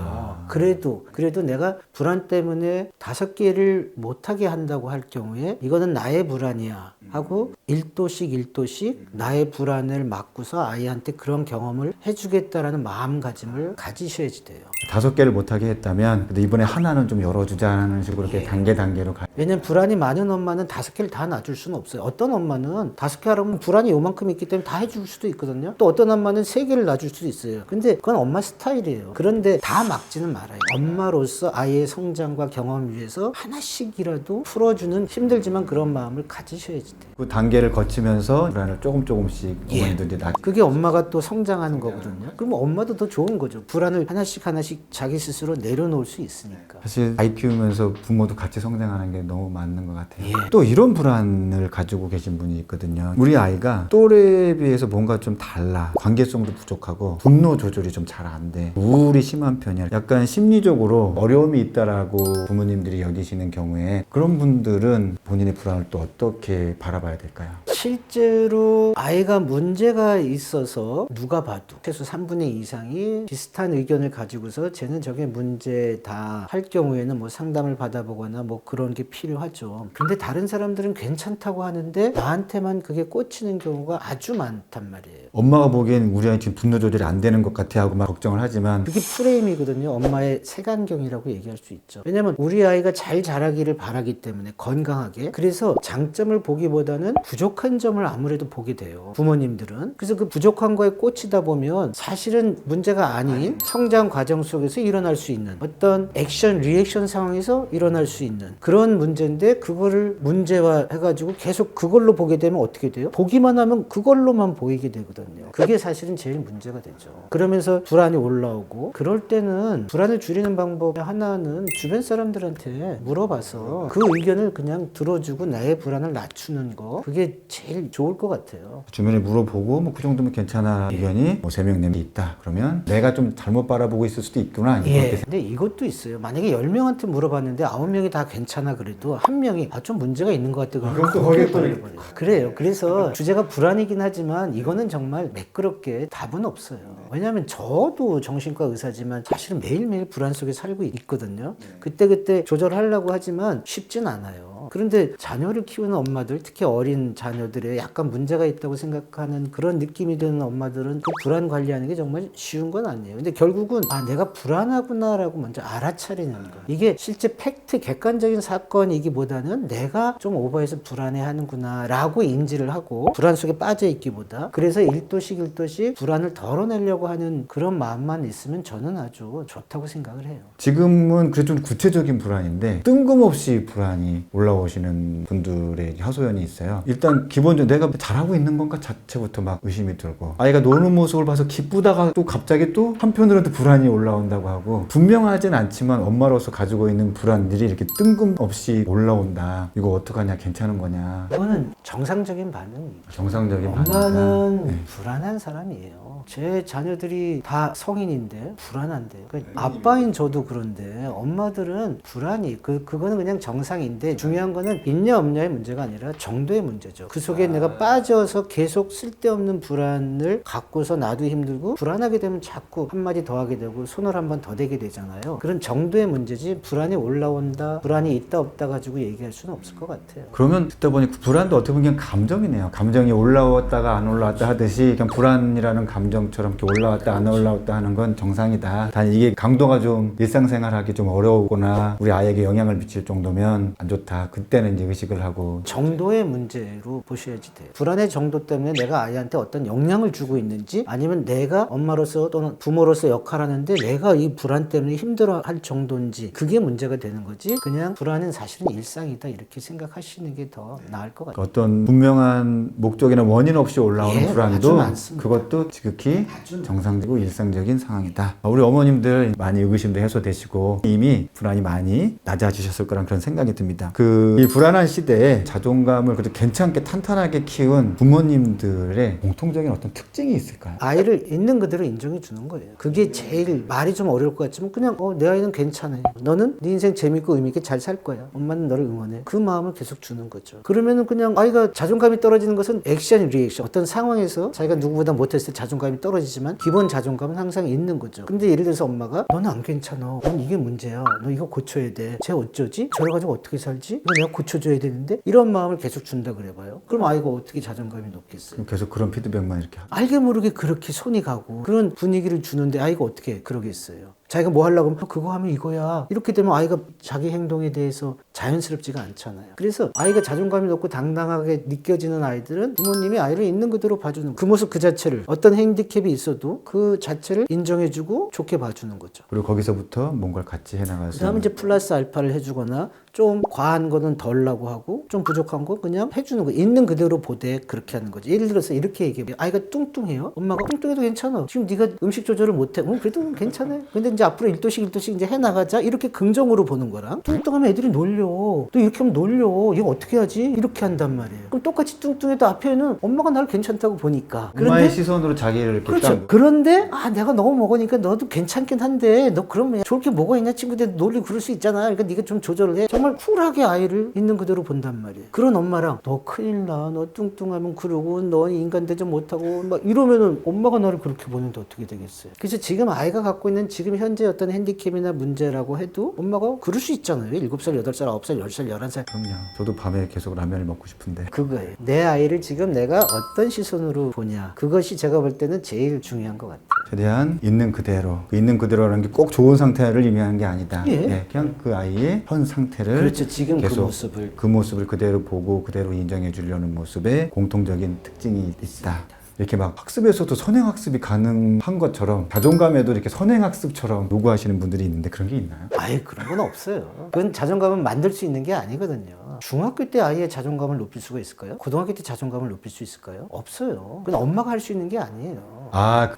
그래도 내가 불안 때문에 5개를 못하게 한다고 할 경우에 이거는 나의 불안이야 하고 1도씩 나의 불안을 막고서 아이한테 그런 경험을 해주겠다라는 마음가짐을 가지셔야지 돼요. 5개를 못하게 했다면 그래도 이번에 하나는 좀 열어주자는 식으로 이렇게 단계로 가. 왜냐면 불안이 많은 엄마는 5개를 다 놔줄 수는 없어요. 어떤 엄마는 5개 하라면 불안이 요만큼 있기 때문에 다 해줄 수도 있거든요. 또 어떤 엄마는 3개를 놔줄 수도 있어요. 근데 그건 엄마 스타일이에요. 그런데 다 막지는 말아요. 엄마로서 아이의 성장과 경험을 위해서 하나씩이라도 풀어주는 힘들지만 그런 마음을 가지셔야지 돼요. 그 단계를 거치면서 불안을 조금씩 어머니들이 그게 엄마가 또 성장하는 거거든요. 그럼 엄마도 더 좋은 거죠. 불안을 하나씩 자기 스스로 내려놓을 수 있으니까. 사실 아이 키우면서 부모도 같이 성장하는 게 너무 맞는 것 같아요. 또 이런 불안을 가지고 계신 분이 있거든요. 우리 아이가 또래에 비해서 뭔가 좀 달라. 관계성도 부족하고 분노 조절이 좀 잘 안 돼. 우울이 심한 편이야. 약간 심리적으로 어려움이 있다라고 부모님들이 여기시는 경우에 그런 분들은 본인의 불안을 또 어떻게 바라봐야 될까요? 실제로 아이가 문제가 있어서 누가 봐도 최소 3분의 2 이상이 비슷한 의견을 가지고서 쟤는 저게 문제다 할 경우에는 뭐 상담을 받아보거나 뭐 그런 게 필요하죠. 근데 다른 사람들은 괜찮다고 하는데 나한테만 그게 꽂히는 경우가 아주 많단 말이에요. 엄마가 보기엔 우리 아이 지금 분노 조절이 안 되는 것 같아 하고 막 걱정을 하지만 그게 프레임이거든요. 엄마의 색안경이라고 얘기할 수 있죠. 왜냐면 우리 아이가 잘 자라기를 바라기 때문에 건강하게 그래서 장점을 보기보다는 부족한 점을 아무래도 보게 돼요. 부모님들은. 그래서 그 부족한 거에 꽂히다 보면 사실은 문제가 아닌 성장 과정 속에서 일어날 수 있는 어떤 액션, 리액션 상황에서 일어날 수 있는 그런 문제인데 그거를 문제화 해가지고 계속 그걸로 보게 되면 어떻게 돼요? 보기만 하면 그걸로만 보이게 되거든요. 그게 사실은 제일 문제가 되죠. 그러면서 불안이 올라오고 그럴 때는 불안을 줄이는 방법 하나는 주변 사람들한테 물어봐서 그 의견을 그냥 들어주고 나의 불안을 낮추는 거 그게 제일 좋을 것 같아요. 주변에 물어보고 뭐 그 정도면 괜찮아 의견이 뭐 3명 4명 있다 그러면 내가 좀 잘못 바라보고 있을 수도 있구나. 근데 이것도 있어요. 만약에 10명한테 물어봤는데 9명이 다 괜찮아 그래도 한 명이 좀 문제가 있는 것 같아 그러면 그럼 또 거기에 버려요. 그래요. 그래서 주제가 불안이긴 하지만 이거는 정말 매끄럽게 답은 없어요. 왜냐하면 저도 정신과 의사지만 사실은 매일매일 불안 속에 살고 있거든요. 그때 조절하려고 하지만 쉽진 않아요. 그런데 자녀를 키우는 엄마들, 특히 어린 자녀들의 약간 문제가 있다고 생각하는 그런 느낌이 드는 엄마들은 그 불안 관리하는 게 정말 쉬운 건 아니에요. 근데 결국은 내가 불안하구나라고 먼저 알아차리는 거예요. 이게 실제 팩트, 객관적인 사건이기보다는 내가 좀 오버해서 불안해하는구나라고 인지를 하고 불안 속에 빠져 있기보다 그래서 1도씩 불안을 덜어내려고 하는 그런 마음만 있으면 저는 아주 좋다고 생각을 해요. 지금은 그래 좀 구체적인 불안인데 뜬금없이 불안이 올라오시는 분들의 하소연이 있어요. 일단 기본적으로 내가 잘하고 있는 건가 자체부터 막 의심이 들고 아이가 노는 모습을 봐서 기쁘다가 또 갑자기 또 한편으로는 또 불안이 올라온다고 하고 분명하진 않지만 엄마로서 가지고 있는 불안들이 이렇게 뜬금없이 올라온다. 이거 어떡하냐 괜찮은 거냐. 이거는 정상적인 반응이에요. 정상적인 반응이다. 엄마는 불안한 사람이에요. 제 자녀들이 다 성인인데 불안한데요. 그러니까 아빠인 저도 그런데 엄마들은 불안이 그거는 그냥 정상인데 중요한 중요한 거는 있냐 없냐의 문제가 아니라 정도의 문제죠. 그 속에 내가 빠져서 계속 쓸데없는 불안을 갖고서 나도 힘들고 불안하게 되면 자꾸 한마디 더 하게 되고 손을 한 번 더 대게 되잖아요. 그런 정도의 문제지 불안이 올라온다, 불안이 있다 없다 가지고 얘기할 수는 없을 것 같아요. 그러면 듣다 보니 불안도 어떻게 보면 그냥 감정이네요. 감정이 올라왔다가 안 올라왔다 하듯이 그냥 불안이라는 감정처럼 이렇게 올라왔다 안 올라왔다 하는 건 정상이다. 단 이게 강도가 좀 일상생활하기 좀 어려우거나 우리 아이에게 영향을 미칠 정도면 안 좋다. 그때는 이제 의식을 하고. 정도의 문제로 보셔야지 돼요. 불안의 정도 때문에 내가 아이한테 어떤 영향을 주고 있는지 아니면 내가 엄마로서 또는 부모로서 역할하는데 내가 이 불안 때문에 힘들어할 정도인지 그게 문제가 되는 거지. 그냥 불안은 사실은 일상이다 이렇게 생각하시는 게 더 나을 것 같아요. 어떤 분명한 목적이나 원인 없이 올라오는 예, 아주 불안도 많습니다. 그것도 지극히 정상적이고 일상적인 상황이다. 우리 어머님들 많이 의구심도 해소되시고 이미 불안이 많이 낮아지셨을 거란 그런 생각이 듭니다. 이 불안한 시대에 자존감을 그래도 괜찮게 탄탄하게 키운 부모님들의 공통적인 어떤 특징이 있을까요? 아이를 있는 그대로 인정해 주는 거예요. 그게 제일 말이 좀 어려울 것 같지만 그냥 내 아이는 괜찮아. 너는 네 인생 재밌고 의미 있게 잘 살 거야. 엄마는 너를 응원해. 그 마음을 계속 주는 거죠. 그러면은 그냥 아이가 자존감이 떨어지는 것은 액션, 리액션. 어떤 상황에서 자기가 누구보다 못했을 때 자존감이 떨어지지만 기본 자존감은 항상 있는 거죠. 근데 예를 들어서 엄마가 너는 안 괜찮아. 넌 이게 문제야. 너 이거 고쳐야 돼. 쟤 어쩌지? 저래 가지고 어떻게 살지? 이거 내가 고쳐줘야 되는데? 이런 마음을 계속 준다 그래봐요. 그럼 아이가 어떻게 자존감이 높겠어요? 그럼 계속 그런 피드백만 이렇게 하고. 알게 모르게 그렇게 손이 가고 그런 분위기를 주는데 아이가 어떻게 그러겠어요? 자기가 뭐 하려고 하면 그거 하면 이거야. 이렇게 되면 아이가 자기 행동에 대해서 자연스럽지가 않잖아요. 그래서 아이가 자존감이 높고 당당하게 느껴지는 아이들은 부모님이 아이를 있는 그대로 봐주는 그 모습 그 자체를 어떤 핸디캡이 있어도 그 자체를 인정해주고 좋게 봐주는 거죠. 그리고 거기서부터 뭔가를 같이 해나가서. 그 다음에 이제 플러스 알파를 해주거나 좀 과한 거는 덜라고 하고 좀 부족한 거 그냥 해주는 거 있는 그대로 보되 그렇게 하는 거죠. 예를 들어서 이렇게 얘기해요. 아이가 뚱뚱해요. 엄마가 뚱뚱해도 괜찮아. 지금 네가 음식 조절을 못해. 그래도 괜찮아. 근데 이제 앞으로 1도씩 이제 해나가자 이렇게 긍정으로 보는 거랑 뚱뚱하면 애들이 놀려. 또 이렇게 하면 놀려. 이거 어떻게 하지? 이렇게 한단 말이에요. 그럼 똑같이 뚱뚱해도 앞에는 엄마가 나를 괜찮다고 보니까. 엄마의 시선으로 자기를 이렇게 그렇죠. 딱. 그런데 내가 너무 먹으니까 너도 괜찮긴 한데 너 그러면 저렇게 뭐가 있냐 친구들 놀리고 그럴 수 있잖아. 그러니까 네가 좀 조절을 해. 정말 쿨하게 아이를 있는 그대로 본단 말이에요. 그런 엄마랑 너 큰일 나. 너 뚱뚱하면 그러고 너 인간 대접 못하고 막 이러면은 엄마가 나를 그렇게 보는데 어떻게 되겠어요. 그래서 지금 아이가 갖고 있는 지금 현재 어떤 핸디캡이나 문제라고 해도 엄마가 그럴 수 있잖아요. 7살, 8살, 9살, 10살, 11살. 그럼요. 저도 밤에 계속 라면을 먹고 싶은데. 그거예요. 내 아이를 지금 내가 어떤 시선으로 보냐. 그것이 제가 볼 때는 제일 중요한 것 같아요. 최대한 있는 그대로. 그 있는 그대로라는 게 꼭 좋은 상태를 의미하는 게 아니다. 예. 그냥 그 아이의 현 상태를 그렇죠. 지금 계속 그 모습을 그대로 보고 그대로 인정해 주려는 모습에 공통적인 특징이 있다. 이렇게 막 학습에서도 선행학습이 가능한 것처럼 자존감에도 이렇게 선행학습처럼 요구하시는 분들이 있는데 그런 게 있나요? 아예 그런 건 없어요. 그건 자존감은 만들 수 있는 게 아니거든요. 중학교 때 아이의 자존감을 높일 수가 있을까요? 고등학교 때 자존감을 높일 수 있을까요? 없어요. 그건 엄마가 할 수 있는 게 아니에요.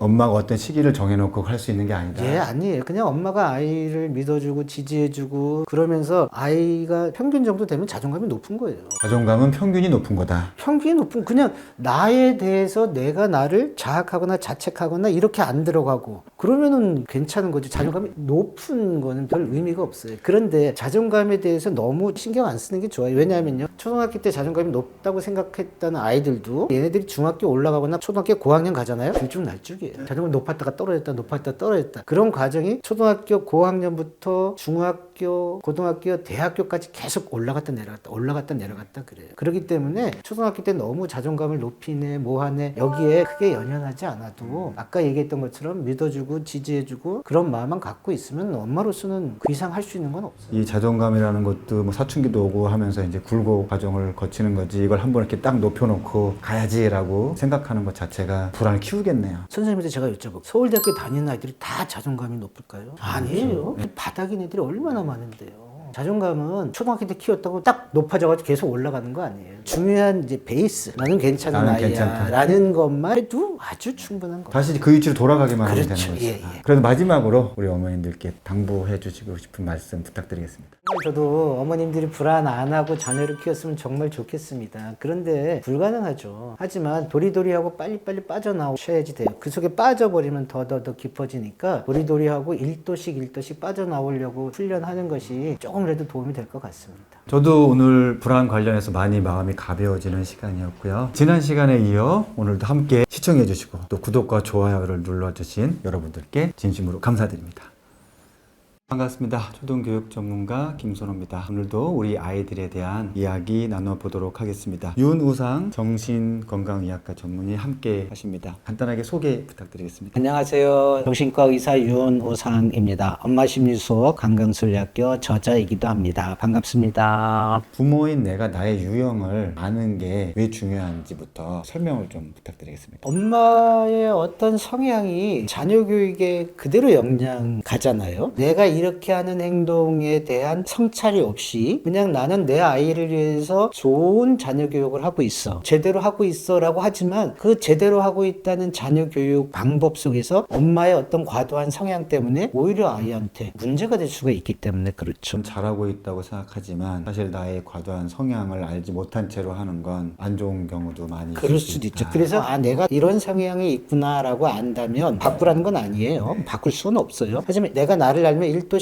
엄마가 어떤 시기를 정해놓고 할 수 있는 게 아니다. 예, 아니에요. 그냥 엄마가 아이를 믿어주고 지지해주고 그러면서 아이가 평균 정도 되면 자존감이 높은 거예요. 자존감은 평균이 높은 거다. 평균이 높은 그냥 나에 대해서 내가 나를 자학하거나 자책하거나 이렇게 안 들어가고 그러면은 괜찮은 거죠. 자존감이 높은 거는 별 의미가 없어요. 그런데 자존감에 대해서 너무 신경 안 쓰는 게 좋아요. 왜냐하면요. 초등학교 때 자존감이 높다고 생각했던 아이들도 얘네들이 중학교 올라가거나 초등학교 고학년 가잖아요. 들쭉날쭉이에요. 자존감이 높았다가 떨어졌다. 그런 과정이 초등학교 고학년부터 중학교, 고등학교, 대학교까지 계속 올라갔다 내려갔다 그래요. 그렇기 때문에 초등학교 때 너무 자존감을 높이네 뭐하네 여기에 크게 연연하지 않아도 아까 얘기했던 것처럼 믿어주고 지지해주고 그런 마음만 갖고 있으면 엄마로서는 그 이상 할 수 있는 건 없어요. 이 자존감이라는 것도 뭐 사춘기도 오고 하면서 이제 굴곡 과정을 거치는 거지 이걸 한번 이렇게 딱 높여놓고 가야지라고 생각하는 것 자체가 불안을 키우겠네요. 선생님한테 제가 여쭤보고 서울대학교 다니는 아이들이 다 자존감이 높을까요? 아니에요. 바닥인 애들이 얼마나 많은데요. 자존감은 초등학교 때 키웠다고 딱 높아져가지고 계속 올라가는 거 아니에요. 중요한 이제 베이스. 나는 괜찮은 나는 아이야. 괜찮다. 라는 것만 해도 아주 충분한 거. 다시 그 위치로 돌아가기만 하면 그렇죠. 되는 거죠. 예. 그래도 마지막으로 우리 어머님들께 당부해 주시고 싶은 말씀 부탁드리겠습니다. 저도 어머님들이 불안 안 하고 자녀를 키웠으면 정말 좋겠습니다. 그런데 불가능하죠. 하지만 도리도리하고 빨리빨리 빠져나오셔야지 돼요. 그 속에 빠져버리면 더 깊어지니까 도리도리하고 1도씩 빠져나오려고 훈련하는 것이 조금 조금이라도 도움이 될 것 같습니다. 저도 오늘 불안 관련해서 많이 마음이 가벼워지는 시간이었고요. 지난 시간에 이어 오늘도 함께 시청해 주시고 또 구독과 좋아요를 눌러주신 여러분들께 진심으로 감사드립니다. 반갑습니다. 초등교육 전문가 김선호입니다. 오늘도 우리 아이들에 대한 이야기 나눠보도록 하겠습니다. 윤우상 정신건강의학과 전문의 함께 하십니다. 간단하게 소개 부탁드리겠습니다. 안녕하세요. 정신과 의사 윤우상입니다. 엄마심리수업 강강술학교 저자이기도 합니다. 반갑습니다. 부모인 내가 나의 유형을 아는 게 왜 중요한지부터 설명을 좀 부탁드리겠습니다. 엄마의 어떤 성향이 자녀 교육에 그대로 영향 가잖아요. 내가 이렇게 하는 행동에 대한 성찰이 없이 그냥 나는 내 아이를 위해서 좋은 자녀 교육을 하고 있어. 제대로 하고 있어 라고 하지만 그 제대로 하고 있다는 자녀 교육 방법 속에서 엄마의 어떤 과도한 성향 때문에 오히려 아이한테 문제가 될 수가 있기 때문에 그렇죠. 좀 잘하고 있다고 생각하지만 사실 나의 과도한 성향을 알지 못한 채로 하는 건 안 좋은 경우도 많이 그럴 있을 수도 있다. 있죠. 그래서 내가 이런 성향이 있구나라고 안다면 바꾸라는 건 아니에요. 바꿀 수는 없어요. 하지만 내가 나를 알면 1도씩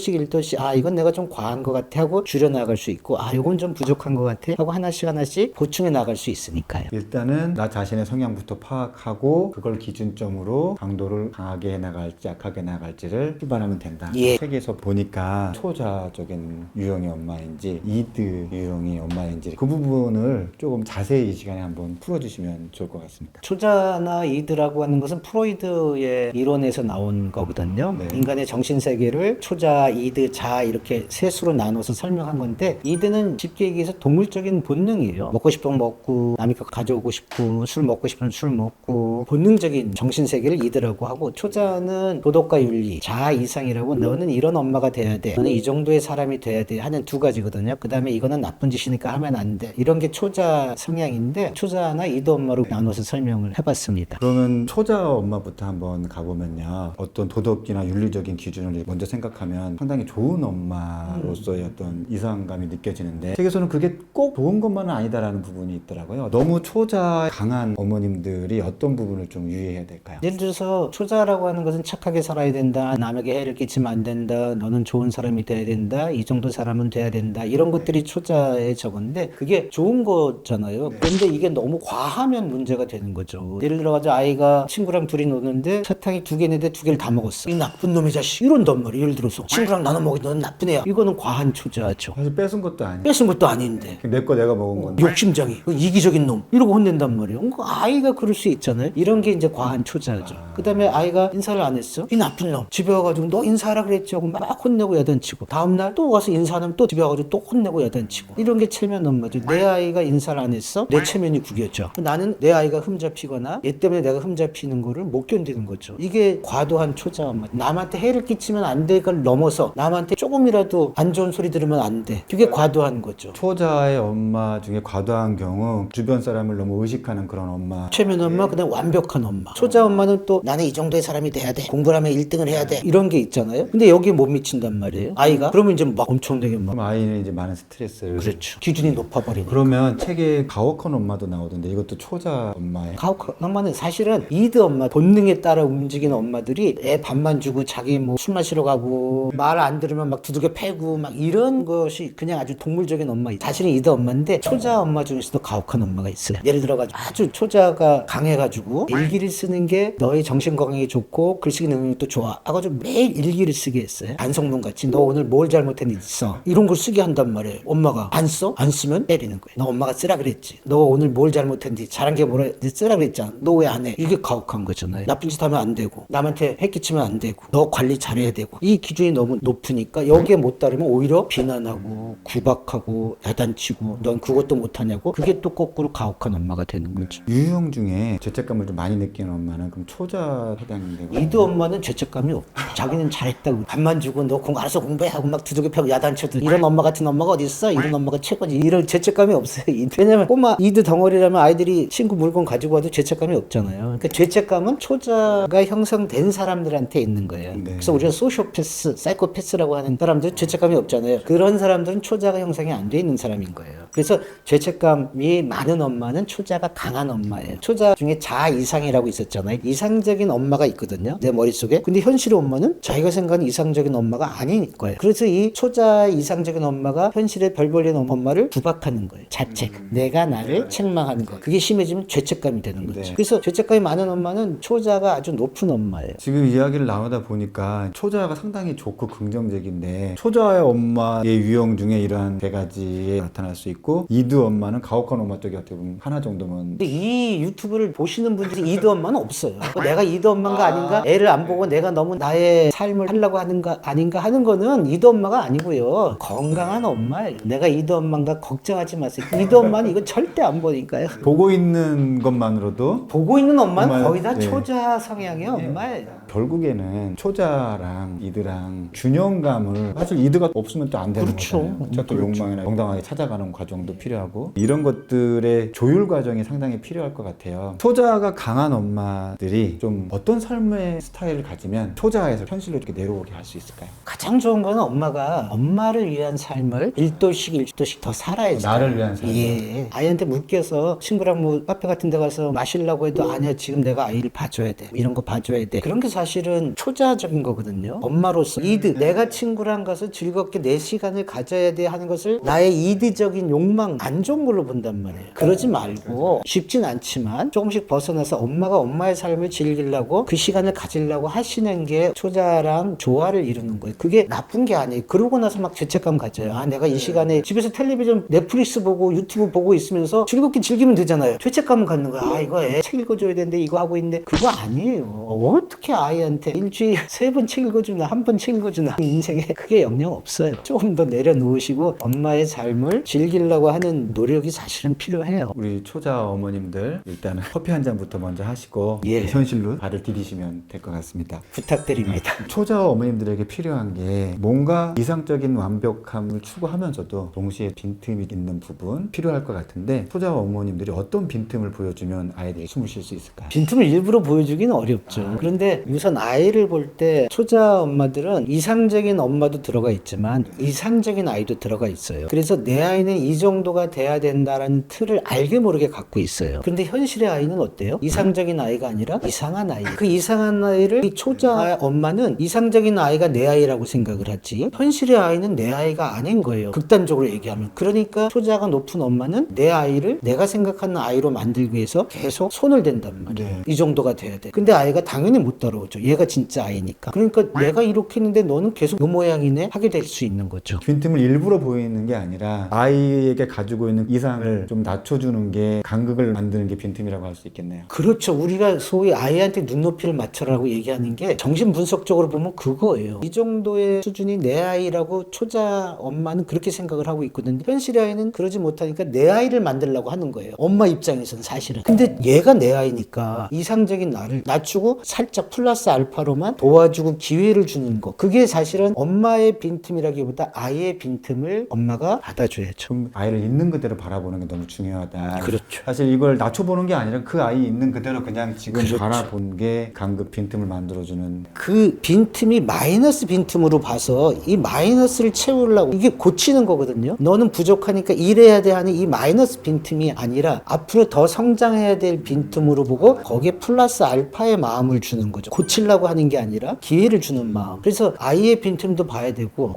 이건 내가 좀 과한 것 같아 하고 줄여나갈 수 있고 이건 좀 부족한 것 같아 하고 하나씩 보충해 나갈 수 있으니까요. 일단은 나 자신의 성향부터 파악하고 그걸 기준점으로 강도를 강하게 해나갈지 약하게 나갈지를 출발하면 된다. 예. 책에서 보니까 초자적인 유형의 엄마인지 이드 유형의 엄마인지 그 부분을 조금 자세히 이 시간에 한번 풀어주시면 좋을 것 같습니다. 초자나 이드라고 하는 것은 프로이드의 이론에서 나온 거거든요. 네. 인간의 정신세계를 초자, 이드, 자 이렇게 셋으로 나눠서 설명한 건데 이드는 쉽게 얘기해서 동물적인 본능이에요. 먹고 싶으면 먹고 남이 거 가져오고 싶고 술 먹고 싶으면 술 먹고 본능적인 정신세계를 이드라고 하고 초자는 도덕과 윤리, 자 이상이라고 너는 이런 엄마가 돼야 돼. 너는 이 정도의 사람이 돼야 돼 하는 두 가지거든요. 그 다음에 이거는 나쁜 짓이니까 하면 안 돼. 이런 게 초자 성향인데 초자나 이드 엄마로 나눠서 설명을 해봤습니다. 그러면 초자 엄마부터 한번 가보면요. 어떤 도덕이나 윤리적인 기준을 먼저 생각하면 상당히 좋은 엄마로서의 어떤 이상감이 느껴지는데 책에서는 그게 꼭 좋은 것만은 아니다라는 부분이 있더라고요. 너무 초자 강한 어머님들이 어떤 부분을 좀 유의해야 될까요? 예를 들어서 초자라고 하는 것은 착하게 살아야 된다. 남에게 해를 끼치면 안 된다. 너는 좋은 사람이 돼야 된다. 이 정도 사람은 돼야 된다. 이런 것들이 초자의 저건데 그게 좋은 거잖아요. 그런데 이게 너무 과하면 문제가 되는 거죠. 예를 들어가지고 아이가 친구랑 둘이 노는데 사탕이 2개 있는데 2개를 다 먹었어. 이 나쁜 놈의 자식 이런단 말이에요. 예를 들어서 친구랑 나눠 먹이 너는 나쁜 애야. 이거는 과한 초자죠. 사실 뺏은 것도 아니고 뺏은 것도 아닌데 내 거 내가 먹은 건데 욕심장이 이기적인 놈 이러고 혼낸단 말이에요. 아이가 그럴 수 있잖아요. 이런 게 이제 과한 초자죠. 그 다음에 아이가 인사를 안 했어. 이 나쁜 놈 집에 와가지고 너 인사하라 그랬지 하고 막 혼내고 야단치고 다음날 또 와서 인사하면 또 집에 와가지고 또 혼내고 야단치고 이런 게 체면 엄마죠. 내 아이가 인사를 안 했어. 내 체면이 구겨져. 나는 내 아이가 흠잡히거나 얘 때문에 내가 흠잡히는 거를 못 견디는 거죠. 이게 과도한 초자 엄마. 남한테 해를 끼치면 안 돼. 그걸 넘어서 남한테 조금이라도 안 좋은 소리 들으면 안 돼. 그게 과도한 거죠. 초자의 엄마 중에 과도한 경우 주변 사람을 너무 의식하는 그런 엄마 체면 엄마, 그다음 완벽한 엄마. 초자 엄마는 또 나는 이 정도의 사람이 돼야 돼. 공부를 하면 1등을 해야 돼. 이런 게 있잖아요. 근데 여기에 못 미친단 말이에요. 아이가 그러면 이제 막 엄청나게 막 그럼 아이는 이제 많은 스트레스를 그렇죠. 기준이 높아버리니까. 그러면 책에 가혹한 엄마도 나오던데 이것도 초자 엄마의 가혹한 엄마는 사실은 이드 엄마, 본능에 따라 움직이는 엄마들이 애 밥만 주고 자기 뭐 술 마시러 가고 말 안 들으면 막 두들겨 패고 막 이런 것이 그냥 아주 동물적인 엄마. 사실은 이드 엄마인데 초자 엄마 중에서도 가혹한 엄마가 있어요. 예를 들어가지고 아주 초자가 강해가지고 일기를 쓰는 게 너의 정신 건강에 좋고 글쓰기 능력도 좋아. 아가지고 매일 일기를 쓰게 했어요. 반성문 같이 너 오늘 뭘 잘못했는지 써. 이런 걸 쓰게 한단 말이에요. 엄마가 안 써? 안 쓰면 때리는 거예요. 너 엄마가 쓰라 그랬지. 너 오늘 뭘 잘못했는지 잘한 게 뭐라 쓰라 그랬잖아. 너 왜 안 해? 이게 가혹한 거잖아요. 나쁜 짓 하면 안 되고 남한테 해끼치면 안 되고 너 관리 잘해야 되고 이 기준이 너무 높으니까 여기에 못 따르면 오히려 비난하고 구박하고 야단치고 넌 그것도 못하냐고 그게 또 거꾸로 가혹한 엄마가 되는 거죠. 유형 중에 죄책감을 좀 많이 느끼는 엄마는 그럼 초자 해당되고 이드 엄마는 죄책감이 없고 자기는 잘했다고 밥만 주고 너 알아서 공부해 하고 막 두들겨 패고 야단쳐도 이런 엄마 같은 엄마가 어디 있어? 이런 엄마가 최고지. 이런 죄책감이 없어요. 왜냐면 꼬마 이드 덩어리라면 아이들이 친구 물건 가지고 와도 죄책감이 없잖아요. 그러니까 죄책감은 초자가 형성된 사람들한테 있는 거예요. 네. 그래서 우리가 소시오패스, 사이코패스라고 하는 사람들은 죄책감이 없잖아요. 그런 사람들은 초자가 형성이 안 돼 있는 사람인 거예요. 그래서 죄책감이 많은 엄마는 초자가 강한 엄마예요. 초자 중에 자이상이라고 있었잖아요. 이상적인 엄마가 있거든요, 내 머릿속에. 근데 현실의 엄마는 자기가 생각하는 이상적인 엄마가 아닌 거예요. 그래서 이 초자 이상적인 엄마가 현실에 별 볼린 엄마를 구박하는 거예요. 자책. 내가 나를 책망하는 거. 그게 심해지면 죄책감이 되는 거죠. 네. 그래서 죄책감이 많은 엄마는 초자가 아주 높은 엄마예요. 지금 이야기를 나누다 보니까 초자가 상당히 좋고 긍정적인데 초자의 엄마의 유형 중에 이러한 세 가지에 나타날 수 있고 이드 엄마는 가혹한 엄마 쪽이 어떻게 보면 하나 정도면 근데 이 유튜브를 보시는 분들이 이드 엄마는 없어요. 내가 이드 엄마인가 아닌가? 애를 안 보고 내가 너무 나의 삶을 하려고 하는가 아닌가 하는 거는 이드 엄마가 아니고요. 건강한 엄마예요. 내가 이드 엄마인가 걱정하지 마세요. 이드 엄마는 이거 절대 안 보니까요. 보고 있는 것만으로도 보고 있는 엄마는 엄마는- 거의 다 네. 초자 성향의 엄마예요. 결국에는 초자랑 이드랑 균형감을 사실 이드가 없으면 또 안 되는 그렇죠. 거잖아요. 또 욕망이나 정당하게 찾아가는 과정도 필요하고 이런 것들의 조율 과정이 상당히 필요할 것 같아요. 초자가 강한 엄마들이 좀 어떤 삶의 스타일을 가지면 초자에서 현실로 이렇게 내려오게 할 수 있을까요? 가장 좋은 거는 엄마가 엄마를 위한 삶을 1도씩 더 살아야지. 나를 위한 삶. 예. 아이한테 묶여서 친구랑 뭐 카페 같은 데 가서 마시려고 해도 아니야, 지금 내가 아이를 봐줘야 돼, 이런 거 봐줘야 돼. 그런 게 사실은 초자적인 거거든요. 엄마로서 이드, 내가 친구랑 가서 즐겁게 내 시간을 가져야 돼 하는 것을 나의 이드적인 욕망, 안 좋은 걸로 본단 말이에요. 그러지 말고, 쉽진 않지만 조금씩 벗어나서 엄마가 엄마의 삶을 즐기려고 그 시간을 가지려고 하시는 게 초자랑 조화를 이루는 거예요. 그게 나쁜 게 아니에요. 그러고 나서 막 죄책감 가져요. 아, 내가 이 시간에 집에서 텔레비전 넷플릭스 보고 유튜브 보고 있으면서 즐겁게 즐기면 되잖아요. 죄책감을 갖는 거야. 아, 이거 애 책 읽어줘야 되는데 이거 하고 있는데. 그거 아니에요. 어떻게 아이한테 일주일에 3번 책 읽어주나 1번 책 읽어주나. 인생에 크게 영향 없어요. 조금 더 내려놓으시고 엄마의 삶을 즐기려고 하는 노력이 사실은 필요해요. 우리 초자 어머님들 일단은 커피 한 잔부터 먼저 하시고 예. 현실로 발을 디디시면 될 것 같습니다. 부탁드립니다. 초자 어머님들에게 필요한 게 뭔가 이상적인 완벽함을 추구하면서도 동시에 빈틈이 있는 부분 필요할 것 같은데 초자 어머님들이 어떤 빈틈을 보여주면 아이들이 숨을 쉴 수 있을까요? 빈틈을 일부러 보여주기는 어렵죠. 그런데 우선 아이를 볼 때 초자 엄마들은 이상적인 엄마도 들어가 있지만 이상적인 아이도 들어가 있어요. 그래서 내 아이는 이 정도가 돼야 된다는 틀을 알게 모르게 갖고 있어요. 그런데 현실의 아이는 어때요? 이상적인 아이가 아니라 이상한 아이. 그 이상한 아이를 이 초자 엄마는 이상적인 아이가 내 아이라고 생각을 하지, 현실의 아이는 내 아이가 아닌 거예요. 극단적으로 얘기하면. 그러니까 초자가 높은 엄마는 내 아이를 내가 생각하는 아이로 만들기 위해서 계속 손을 댄단 말이에요. 네. 이 정도가 돼야 돼. 근데 아이가 당연히 못 따라오죠. 얘가 진짜 아이니까. 그러니까 내가 이렇게 했는데 너는 계속 요 모양이네 하게 될 수 있는 거죠. 빈틈을 일부러 보이는 게 아니라 아이에게 가지고 있는 이상을 좀 낮춰주는 게 간극을 만드는 게 빈틈이라고 할 수 있겠네요. 그렇죠. 우리가 소위 아이한테 눈높이를 맞춰라고 얘기하는 게 정신분석적으로 보면 그거예요. 이 정도의 수준이 내 아이라고 초자 엄마는 그렇게 생각을 하고 있거든요. 현실의 아이는 그러지 못하니까 내 아이를 만들려고 하는 거예요. 엄마 입장에서는 사실은. 근데 얘가 내 아이니까 이상적인 나를 낮추고 살짝 플러스 알파로만 도와주고 기회를 주는 거. 그게 사실은 엄마의 빈틈이라기보다 아이의 빈틈을 엄마가 받아줘야죠. 좀 아이를 있는 그대로 바라보는 게 너무 중요하다. 그렇죠. 사실 이걸 낮춰보는 게 아니라 그 아이 있는 그대로 그냥 지금 바라본 게 간극 빈틈을 만들어주는. 그 빈틈이 마이너스 빈틈으로 봐서 이 마이너스를 채우려고 이게 고치는 거거든요. 너는 부족하니까 이래야 돼 하는 이 마이너스 빈틈이 아니라 앞으로 더 성장해야 될 빈틈으로 보고 거기에 플러스 알파의 마음을 주는 거죠. 고치려고 하는 게 아니라 기회를 주는 마음. 그래서 아이의 빈틈도 봐야 되고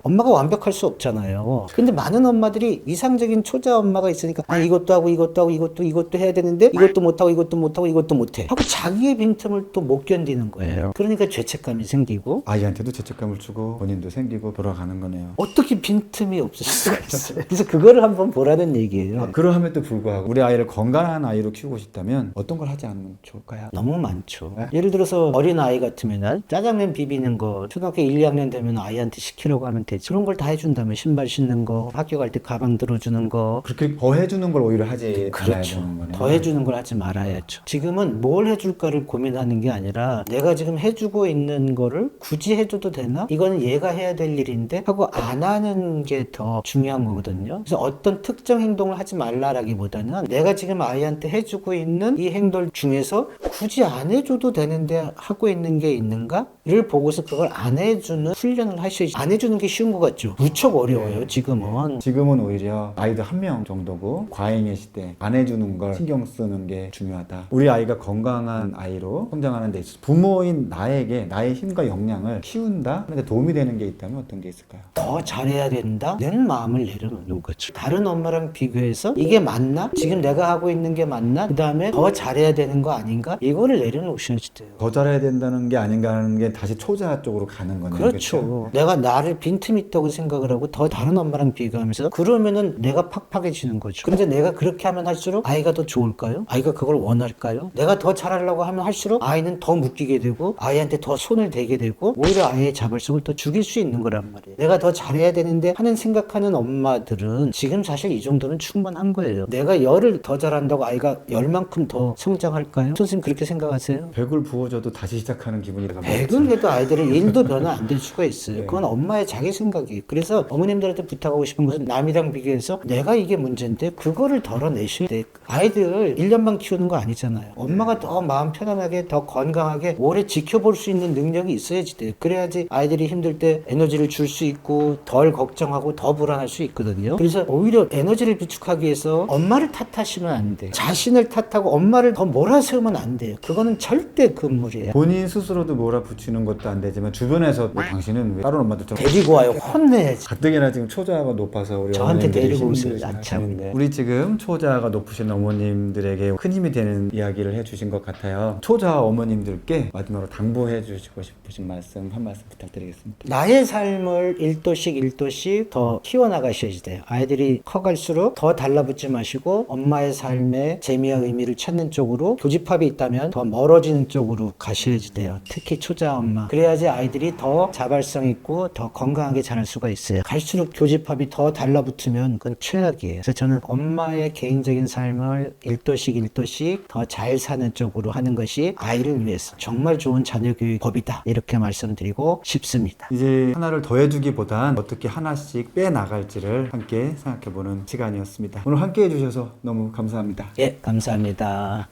엄마가 완벽할 수 없잖아요. 근데 많은 엄마들이 이상적인 초자 엄마가 있으니까 아, 이것도 하고 이것도 하고 이것도 해야 되는데 이것도 못하고 이것도 못하고 이것도 못해 하고 자기의 빈틈을 또 못 견디는 거예요. 그러니까 죄책감이 생기고 아이한테도 죄책감을 주고 본인도 생기고 돌아가는 거네요. 어떻게 빈틈이 없을 수가 있어요. 그래서 그거를 한번 보라는 얘기예요. 그러함에도 불구하고 우리 아이를 건강한 아이로 키우고 싶다면 어떤 걸 하지 않으면 좋을까요? 너무 많죠. 예를 들어서 어린 아이 같으면 짜장면 비비는 거 초등학교 1, 2학년 되면 아이한테 시키려고 하면 되지. 그런 걸 다 해준다면 신발 신는 거, 학교 갈 때 가방 들어주는 거. 그렇게 더 해주는 걸 오히려 하지 말아야 그렇죠. 되는 거네요. 더 해주는 걸 하지 말아야죠. 지금은 뭘 해줄까를 고민하는 게 아니라 내가 지금 해주고 있는 거를 굳이 해줘도 되나? 이거는 얘가 해야 될 일인데 하고 안 하는 게 더 중요한 거거든요. 그래서 어떤 특정 행동을 하지 말라라기보다는 내가 지금 아이한테 해주고 있는 이 행동 중에서 굳이 안 해줘도 되는데 하고 있는 게 있는가를 보고서 그걸 안 해주는 훈련을 하셔야지. 안 해주는 게 쉬운 것 같죠? 무척 어려워요, 지금은. 지금은 오히려 아이들 한 명 정도고 과잉의 시대 안 해주는 걸 신경 쓰는 게 중요하다. 우리 아이가 건강한 아이로 성장하는 데 있어서 부모인 나에게 나의 힘과 역량을 키운다 하는데 도움이 되는 게 있다면 어떤 게 있을까요? 더 잘해야 된다는 마음을 내려놓는 거죠. 다른 엄마랑 비교해서 이게 맞나? 지금 내가 하고 있는 게 맞나? 그 다음에 더 잘해야 되는 거 아닌가? 이거를 내려놓으셔야지 돼요. 더 잘해야 된다는 게 아닌가 하는 게 다시 초자 쪽으로 가는 거네요. 그렇죠. 내가 나를 빈틈이 있다고 생각을 하고 더 다른 엄마랑 비교하면서 그러면은 내가 팍팍해지는 거죠. 그런데 내가 그렇게 하면 할수록 아이가 더 좋을까요? 아이가 그걸 원할까요? 내가 더 잘하려고 하면 할수록 아이는 더 묶이게 되고 아이한테 더 손을 대게 되고 오히려 아이의 자발성을 더 죽일 수 있는 거란 말이에요. 내가 더 잘해야 되는데 하는 생각하는 엄마들은 지금 사실 이 정도는 충분한 거예요. 내가 열을 더 잘한다고 아이가 열만큼 더 성장할까요? 선생님 그렇게 생각하세요? 100을 부어줘도 다시 시작하는 기분이라고 100을 해도 아이들은 1도 변화 안 될 수가 있어요. 그건 엄마의 자기 생각이에요. 그래서 어머님들한테 부탁하고 싶은 것은 남이랑 비교해서 내가 이게 문제인데 그거를 덜어내셔야 돼. 아이들 1년만 키우는 거 아니잖아요. 엄마가 더 마음 편안하게 더 건강하게 오래 지켜볼 수 있는 능력이 있어야지 돼. 그래야지 아이들이 힘들 때 에너지를 줄 수 있고 덜 걱정하고 더 불안할 수 있거든요. 그래서 오히려 에너지를 비축하기 위해서 엄마를 탓하시면 안 돼. 자신을 탓하고 엄마를 더 몰아세우면 안 돼요. 그거는 절대 금물이에요. 본인 스스로도 몰아붙이는 것도 안 되지만 주변에서 당신은 왜 다른 엄마들처럼 데리고 와요. 혼내야지. 가뜩이나 지금 초자가 높아서 우리 저한테 어머님들이 데리고 오세요. 힘드시긴 아참. 하시는데 우리 지금 초자가 높으신 어머님들에게 큰 힘이 되는 이야기를 해주신 것 같아요. 초자 어머님들께 마지막으로 당부해 주시고 싶으신 말씀 한 말씀 부탁드리겠습니다. 나의 삶을 1도씩 1도씩 더 키워나가셔야지 돼요. 아이들이 커갈수록 더 달라붙지 마시고 엄마의 삶의 재미와 의미를 찾는 쪽으로 교집합이 있다면 더 멀어지는 쪽으로 가셔야지 돼요. 특히 초자 엄마. 그래야지 아이들이 더 자발성 있고 더 건강하게 자랄 수가 있어요. 갈수록 교집합이 더 달라붙으면 그건 최악이에요. 그래서 저는 엄마의 개인적인 삶을 1도씩 1도씩 더 잘 사는 쪽으로 하는 것이 아이를 위해서 정말 좋은 자녀교육 법이다. 이렇게 말씀드리고 싶습니다. 이제 하나를 더해주기보단 어떻게 하나씩 빼나갈지를 함께 생각해보는 시간이었습니다. 오늘 함께 해주셔서 너무 감사합니다. 예, 감사합니다.